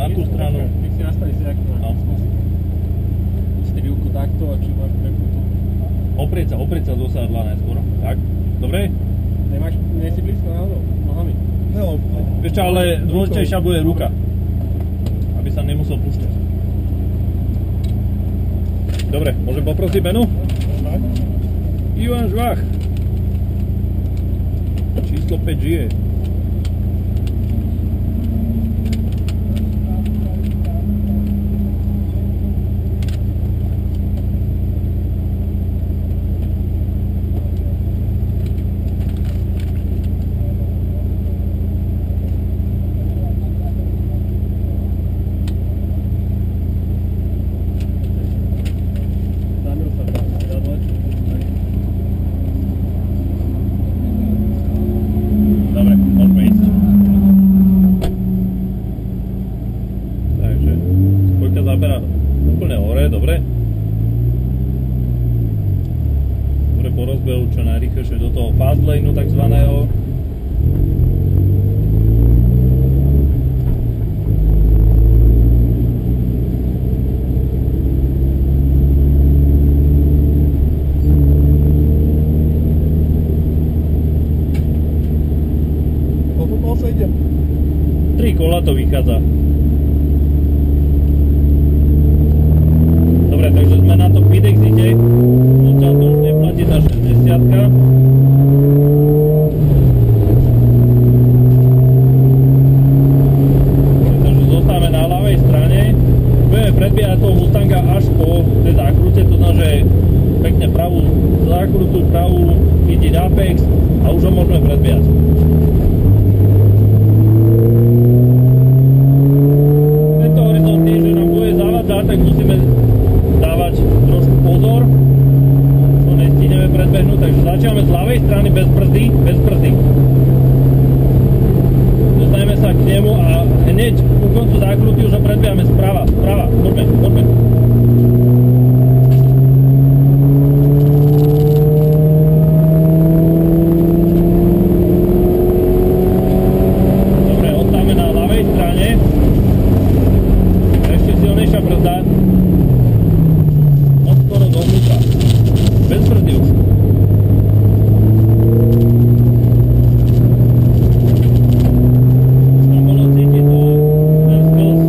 na tú stranu. Ty si nastaví si aký máš. Strivku takto a či máš prepnutú. Oprieť sa do sádla najskôr. Tak, dobre? Nie si blízko náhodou, nohami. No, Ešte ale dôležitejšia bude ruka. Aby sa nemusel púšťať. Dobre, môžem poprosiť menu? tak. Ivan Žvach. Číslo 5 žije. Dobre, môžeme ísť. Takže, spojka zabera úplne hore, dobre. Dobre, po rozbehu čo najrýchlejšie do toho fast laneu takzvaného. Sa ide. 3 kola to vychádza. Dobre, takže sme na tom Pidexite. Odtiaľ to už neplatí tá 60-ka. Takže zostáme na ľavej strane. Budeme predbiehať toho Mustanga až po tej zákrute, to znamená, že pekne pravú zákrutu, pravú, chytiť Apex a už ho môžeme predbiehať. Tak musíme dávať trošku pozor, čo nestíneme predbehnúť, takže začíname z ľavej strany bez brzdy. Dostaneme sa k nemu a hneď ku koncu zákruty už ho predbiehame sprava, poďme. Dobre, odstáme na ľavej strane. Silnejšia brzda. Skoro dovnútra. Bez brzdy už. Tam bolo cítiť to ten sklz.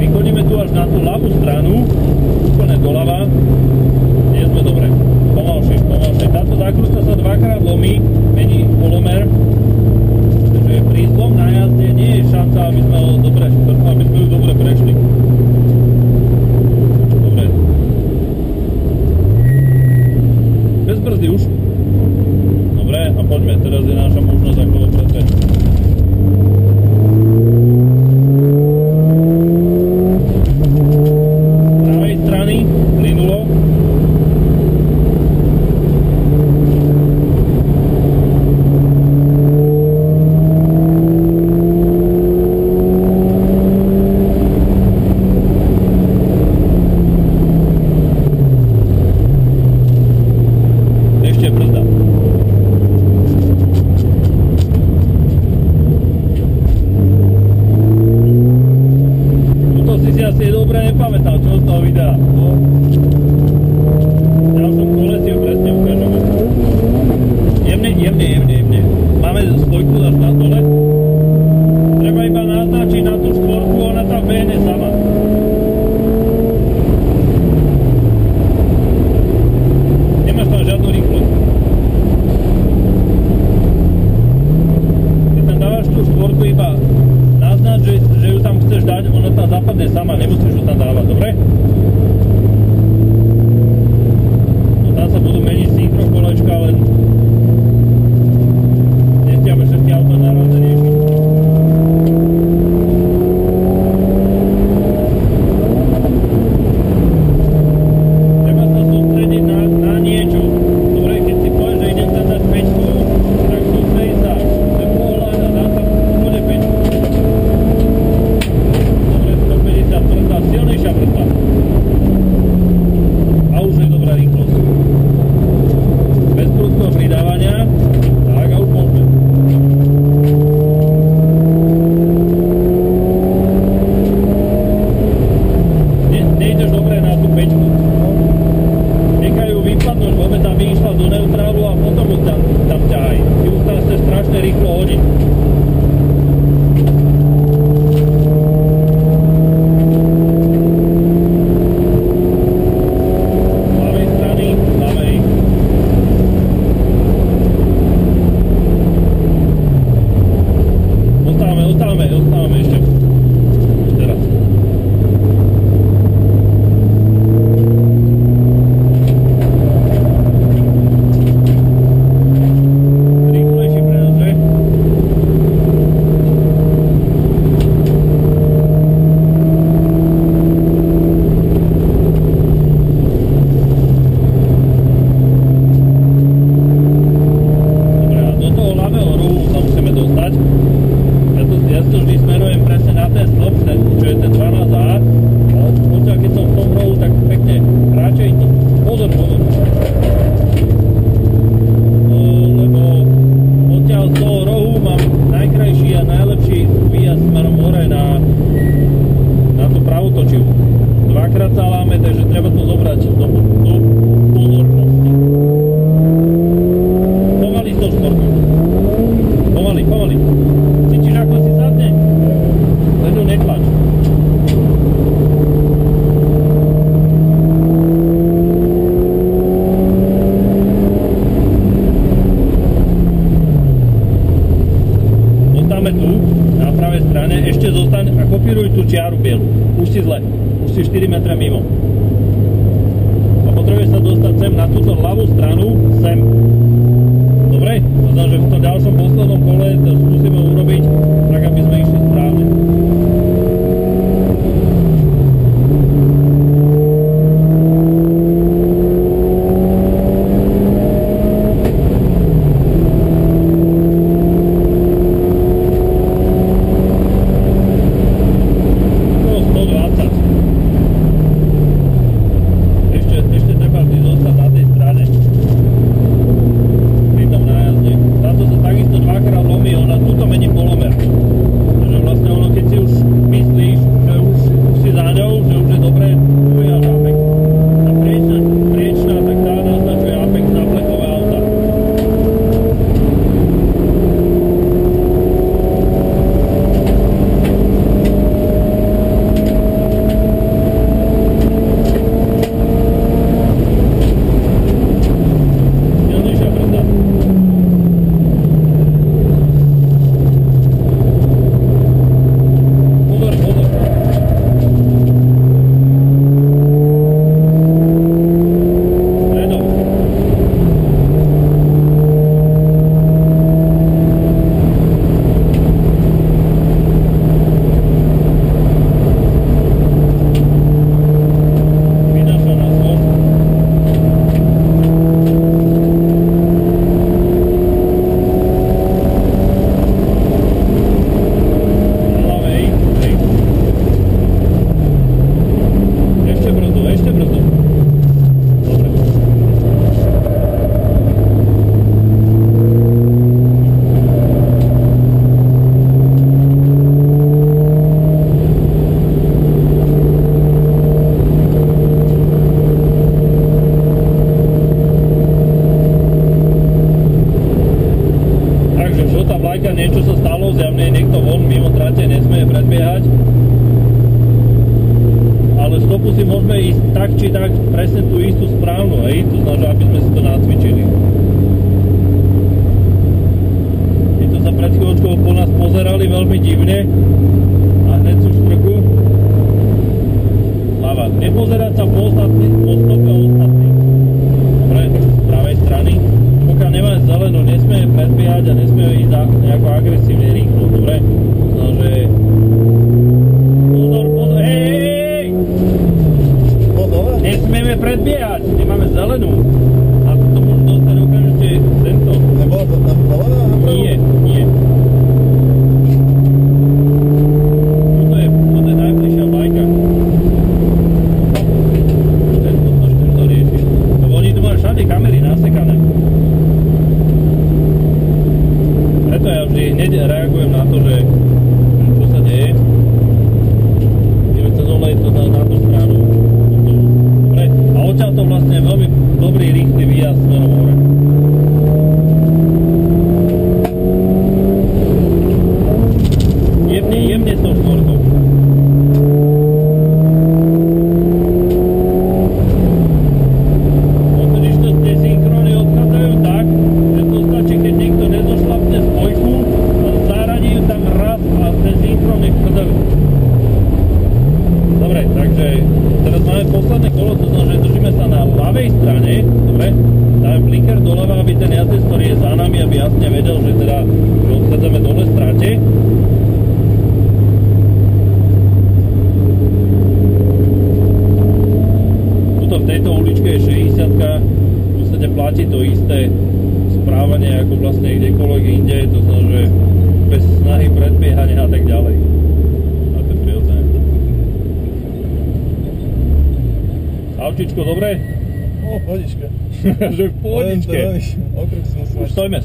Vychodíme tu až na tú ľavú stranu. Úplne doľava, nie sme dobre. Pomalšie. Táto zákruta sa dvakrát lomí, mení polomer, takže pri zlom na jazde nie je šanca, aby sme ju dobre prešli. Dobre. Bez brzdy už. Dobre, a poďme, teraz je naša možnosť ako ho predbehnúť. Plynulo. Ešte brzda. Tuto si asi dobre nepamätal, čo z toho videa. V ďalšom kole si ho presne ukážeme. Jemne. Máme spojku až na dole. Treba iba naznačiť na tú štvorku, ona tam behne sama. Nemáš tam žiadnu rýchlosť. Keď tam dávaš tú štvorku, iba naznač, že ju tam chceš dať, ona tam zapadne sama, nemusíš ju tam dávať, dobre? Tam sa budú meniť synchro kolečka, ale nestiame všetky auta naraz riešiť. Treba sa sústrediť na niečo. Dobre, keď si povieš, že idem tam dať 5, tak sústredi sa, že pohľad a dá sa bude 5. Dobre, 150 brzda, silnejšia brzda. rýchlo hodiť. Ostávame ešte. Teraz. Rýchlejší prenos, že? Dobre, a do toho ľavého rohu sa musíme dostať. Ja to vždy smerujem presne na ten stĺp, čo je ten 12A. Ale poďa, keď som v tom rohu, tak pekne radšej to. Pozor. Lebo odtiaľ z toho rohu mám najkrajší a najlepší výjazd smerom hore na tú pravotočivú. Dvakrát sa láme, takže treba to zobrať do pozornosti. Pomaly s tou športou. Pomaly. Cítiš, ako si sadne? Ledu netlač. Zostaňme tu, na pravej strane. Ešte zostaň a kopíruj tú čiaru bielu. Už si zle. Už si 4 metre mimo. A potrebuješ sa dostať sem na túto ľavú stranu. Sem. Dobre? To znamená, že v tom ďalšom poslednom kole to skúsime urobiť tak, aby sme išli správne. Ešte treba vždy zostať na tej strane. Pri tom nájazde. Táto sa takisto dvakrát lomí, ona túto mení polomer. Takže vlastne ono, keď si už myslíš, že už si za ňou, že už je dobré, tu je až Apex. Tá priečná, tak tá naznačuje Apex na plekové auta. Silnejšia brzda. Pozor. Stredom. Vynáša na svoj. Hej. Ešte brzo. Dobre. Takže žltá vlajka, niečo sa stalo, zjavne je niekto von, mimo trate, nesmie predbiehať. Ale stopu si môžeme ísť tak či tak presne tú istú správnu, hej? To znamená, aby sme si to nacvičili. Títo sa pred chvíľočkou po nás pozerali veľmi divne a hneď sú v štrku. Ľava. Nepozerať sa po stope ostatných. Dobre, z pravej strany. Pokiaľ nemáme zelenú, nesmieme predbiehať a nesmieme ísť nejako agresívne rýchlo, dobre? To znamená, že... Pozor, hej! Nesmieme predbiehať, nemáme zelenú. A to môžu dostať okamžite tento. Nebola to tam zelená napravo? Nie. Toto je najbližšia vlajka. Tento to rieši. Lebo oni tu majú všade kamery nasekané. Preto ja vždy hneď reagujem na to, že čo sa deje. Ideme cez olej to na tú stranu. Dobre, a odtiaľ to vlastne veľmi dobrý rýchly aby ten jazdec, ktorý je za nami, aby jasne vedel, že teda odchádzame dole z tráte. Tuto v tejto uličke je 60-ka, v podstate platí to isté správanie ako vlastne kdekoľvek inde, to znamená, že bez snahy predbiehania a tak ďalej. A to je prirodzené. Aučičko, dobre? O, pohodička. Že v pohodičke. Okruh som musel. Už stojme.